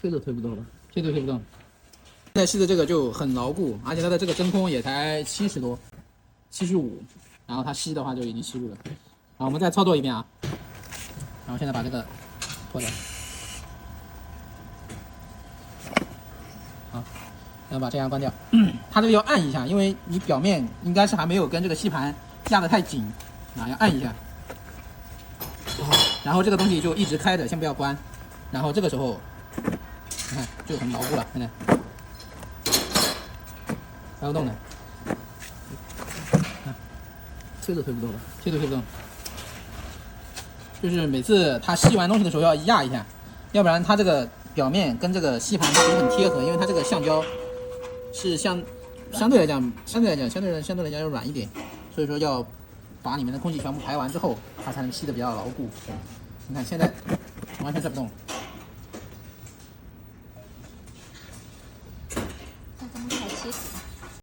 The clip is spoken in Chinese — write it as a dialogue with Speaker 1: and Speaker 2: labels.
Speaker 1: 推都推不动了，推都推不动。现在吸的这个就很牢固，而且它的这个真空也才70多，75，然后它吸的话就已经吸入了。好，我们再操作一遍啊，然后现在把这个脱掉。好，然后把这样关掉。它这个要按一下，因为你表面应该是还没有跟这个吸盘压得太紧啊，要按一下。然后这个东西就一直开着，先不要关。然后这个时候，你看就很牢固了，现在开不动的，推都推不动了，推都推不动。就是每次它吸完东西的时候要压一下，要不然它这个表面跟这个吸盘它不是很贴合，因为它这个橡胶是相对来讲要软一点，所以说要把里面的空气全部排完之后，它才能吸得比较牢固。你看现在完全拽不动。
Speaker 2: 那咱们开启。